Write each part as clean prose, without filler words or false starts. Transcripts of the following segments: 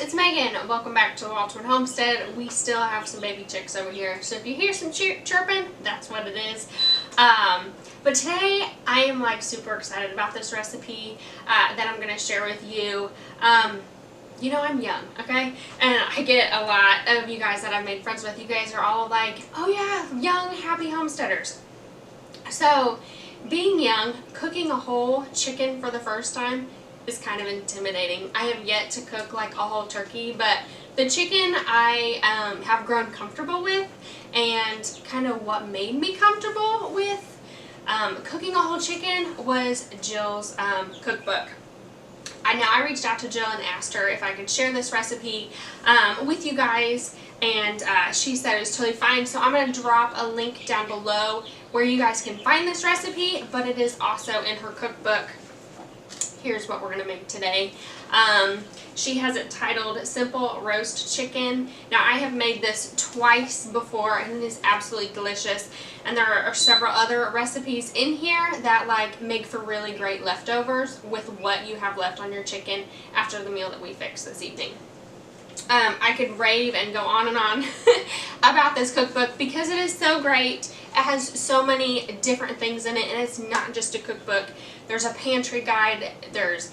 it's Megan. Welcome back to Wolterman Homestead. We still have some baby chicks over here, so if you hear some chirping, that's what it is. But today I am like super excited about this recipe that I'm going to share with you. You know, I'm young, okay? And I get a lot of you guys that I've made friends with. You guys are all like, oh yeah, young, happy homesteaders. So, being young, cooking a whole chicken for the first time is kind of intimidating. I have yet to cook like a whole turkey, but the chicken I have grown comfortable with, and kind of what made me comfortable with cooking a whole chicken was Jill's cookbook. I reached out to Jill and asked her if I could share this recipe with you guys, and she said it was totally fine. So I'm going to drop a link down below where you guys can find this recipe, but it is also in her cookbook. Here's what we're going to make today. She has it titled Simple Roast Chicken. Now, I have made this twice before, and it is absolutely delicious. And there are several other recipes in here that like make for really great leftovers with what you have left on your chicken after the meal that we fixed this evening. I could rave and go on and on about this cookbook because it is so great. It has so many different things in it, and it's not just a cookbook. There's a pantry guide, there's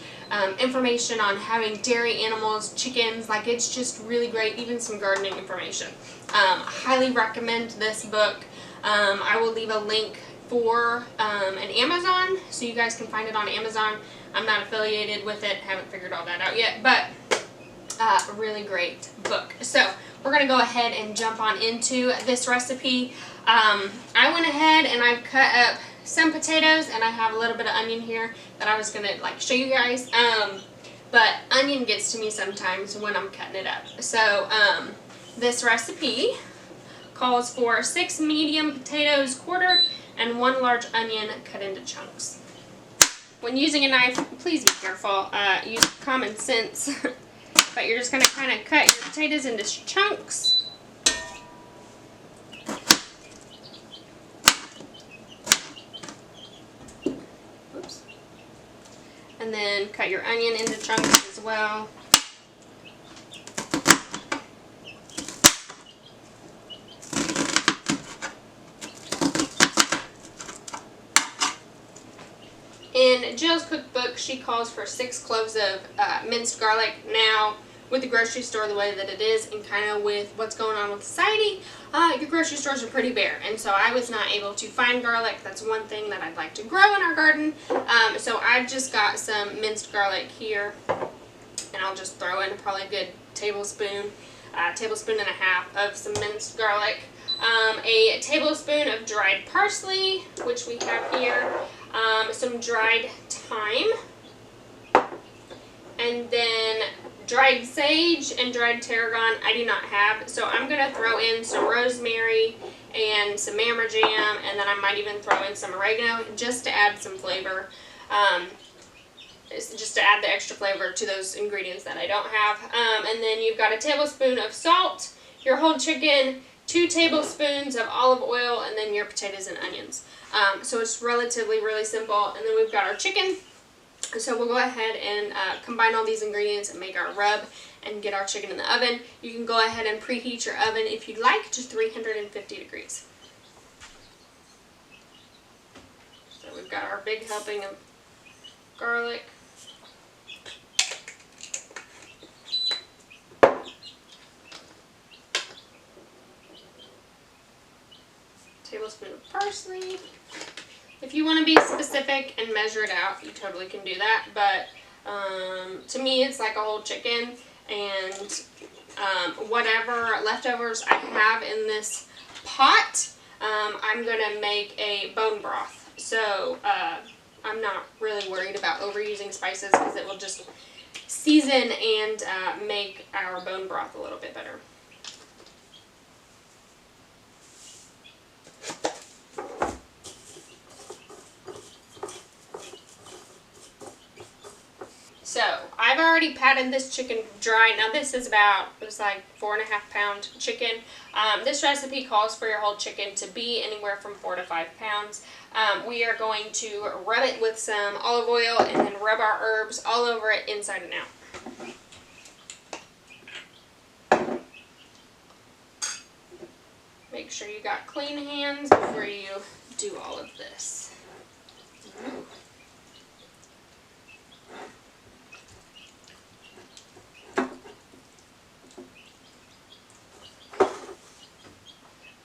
information on having dairy animals, chickens, like it's just really great, even some gardening information. Highly recommend this book. I will leave a link for an Amazon, so you guys can find it on Amazon. I'm not affiliated with it, haven't figured all that out yet, but a really great book. So we're going to go ahead and jump on into this recipe. I went ahead and I've cut up some potatoes, and I have a little bit of onion here that I was going to like show you guys. But onion gets to me sometimes when I'm cutting it up. So this recipe calls for 6 medium potatoes quartered and 1 large onion cut into chunks. When using a knife, please be careful. Use common sense. But you're just going to kind of cut your potatoes into chunks. Oops. And then cut your onion into chunks as well. In Jill's cookbook, she calls for 6 cloves of minced garlic. Now, with the grocery store the way that it is, and kind of with what's going on with society, your grocery stores are pretty bare, and so I was not able to find garlic. That's one thing that I'd like to grow in our garden. So I've just got some minced garlic here, and I'll just throw in probably a good tablespoon and a half of some minced garlic, a tablespoon of dried parsley, which we have here, some dried thyme, and then dried sage and dried tarragon I do not have, so I'm going to throw in some rosemary and some mammer jam, and then I might even throw in some oregano just to add some flavor, just to add the extra flavor to those ingredients that I don't have. And then you've got a tablespoon of salt, your whole chicken, 2 tablespoons of olive oil, and then your potatoes and onions. So it's relatively really simple. And then we've got our chicken. So we'll go ahead and combine all these ingredients and make our rub and get our chicken in the oven. You can go ahead and preheat your oven if you'd like to 350 degrees. So we've got our big helping of garlic. Tablespoon of parsley. If you want to be specific and measure it out, you totally can do that, but to me it's like a whole chicken, and whatever leftovers I have in this pot, I'm going to make a bone broth. So I'm not really worried about overusing spices because it will just season and make our bone broth a little bit better. So, I've already patted this chicken dry. Now this is about, it was like 4.5 pound chicken. This recipe calls for your whole chicken to be anywhere from 4 to 5 pounds. We are going to rub it with some olive oil and then rub our herbs all over it inside and out. sure you got clean hands before you do all of this.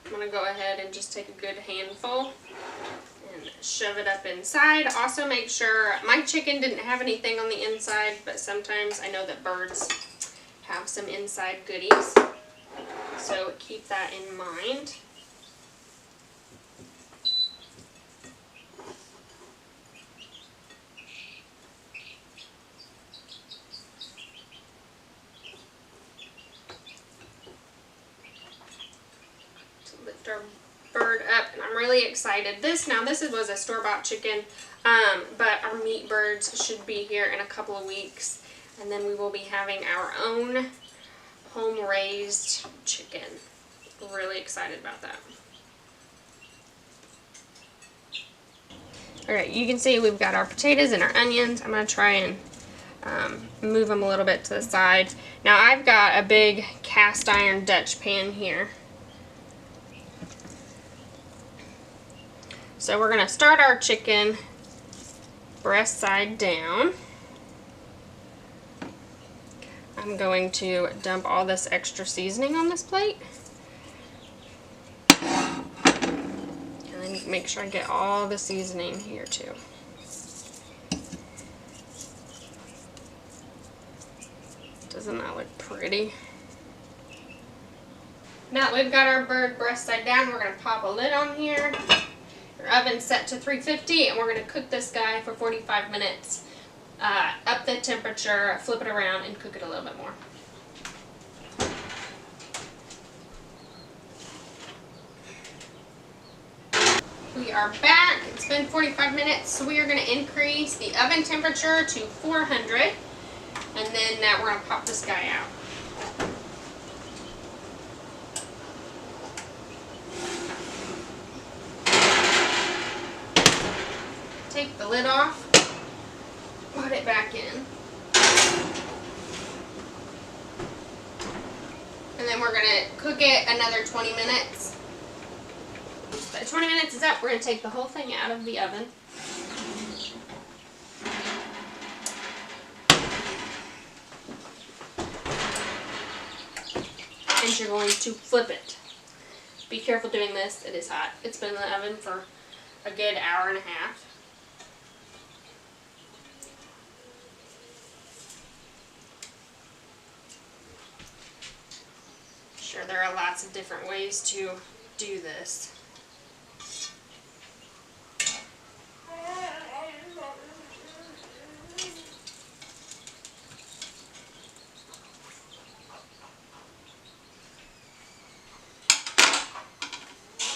I'm going to go ahead and just take a good handful and shove it up inside. Also make sure, my chicken didn't have anything on the inside, but sometimes I know that birds have some inside goodies. So keep that in mind. Lift our bird up, and I'm really excited. This was a store-bought chicken, but our meat birds should be here in a couple of weeks, and then we will be having our own home-raised chicken. Really excited about that. Alright, you can see we've got our potatoes and our onions. I'm going to try and move them a little bit to the side. Now I've got a big cast iron Dutch pan here. So we're going to start our chicken breast side down. I'm going to dump all this extra seasoning on this plate. And then make sure I get all the seasoning here too. Doesn't that look pretty? Now that we've got our bird breast side down, we're going to pop a lid on here. Your oven's set to 350, and we're going to cook this guy for 45 minutes. Up the temperature, flip it around, and cook it a little bit more. We are back. It's been 45 minutes, so we are going to increase the oven temperature to 400, and then we're going to pop this guy out. Take the lid off, put it back in, and then we're going to cook it another 20 minutes. But 20 minutes is up, we're going to take the whole thing out of the oven. And you're going to flip it. Be careful doing this, it is hot. It's been in the oven for a good hour and a half. Sure, there are lots of different ways to do this.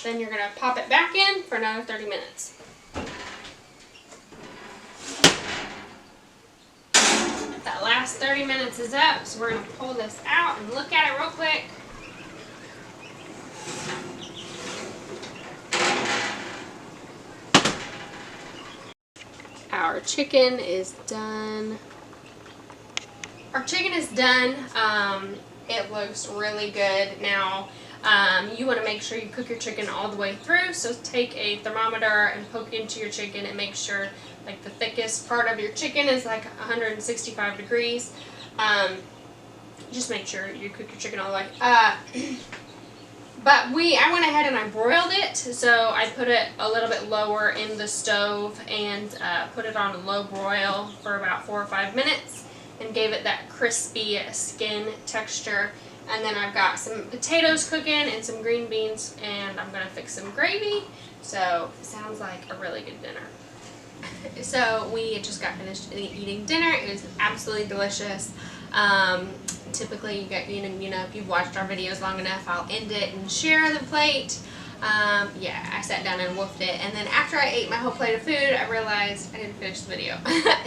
Then you're going to pop it back in for another 30 minutes. That last 30 minutes is up, so we're going to pull this out and look at it real quick. Our chicken is done. Our chicken is done. It looks really good. Now, you want to make sure you cook your chicken all the way through. So take a thermometer and poke into your chicken and make sure like the thickest part of your chicken is like 165 degrees. Just make sure you cook your chicken all the way. But I went ahead and I broiled it, so I put it a little bit lower in the stove and put it on a low broil for about 4 or 5 minutes and gave it that crispy skin texture. And then I've got some potatoes cooking and some green beans, and I'm going to fix some gravy. So it sounds like a really good dinner. So we just got finished eating dinner. It was absolutely delicious. Typically, you know, if you've watched our videos long enough, I'll end it and share the plate. Yeah, I sat down and wolfed it, and then after I ate my whole plate of food, I realized I didn't finish the video.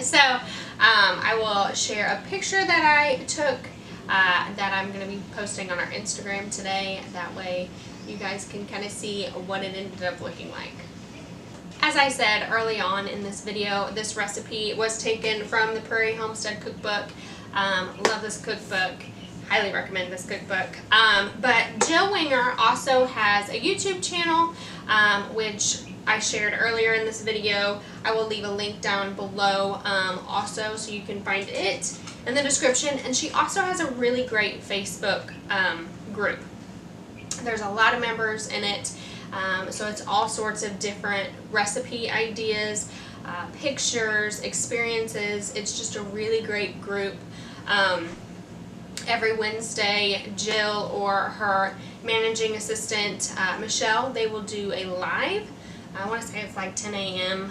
So I will share a picture that I took that I'm going to be posting on our Instagram today. That way, you guys can kind of see what it ended up looking like. As I said early on in this video, this recipe was taken from the Prairie Homestead Cookbook. Love this cookbook. highly recommend this cookbook. But Jill Winger also has a YouTube channel, which I shared earlier in this video. I will leave a link down below also, so you can find it in the description. And she also has a really great Facebook group. There's a lot of members in it, so it's all sorts of different recipe ideas, pictures, experiences. It's just a really great group. Every Wednesday, Jill or her managing assistant, Michelle, they will do a live. I want to say it's like 10 a.m.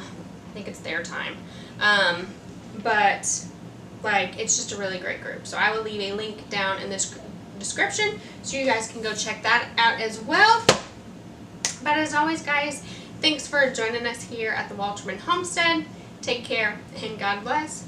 I think it's their time. But like, it's just a really great group. So I will leave a link down in this description so you guys can go check that out as well. But as always, guys, thanks for joining us here at the Wolterman Homestead. Take care and God bless.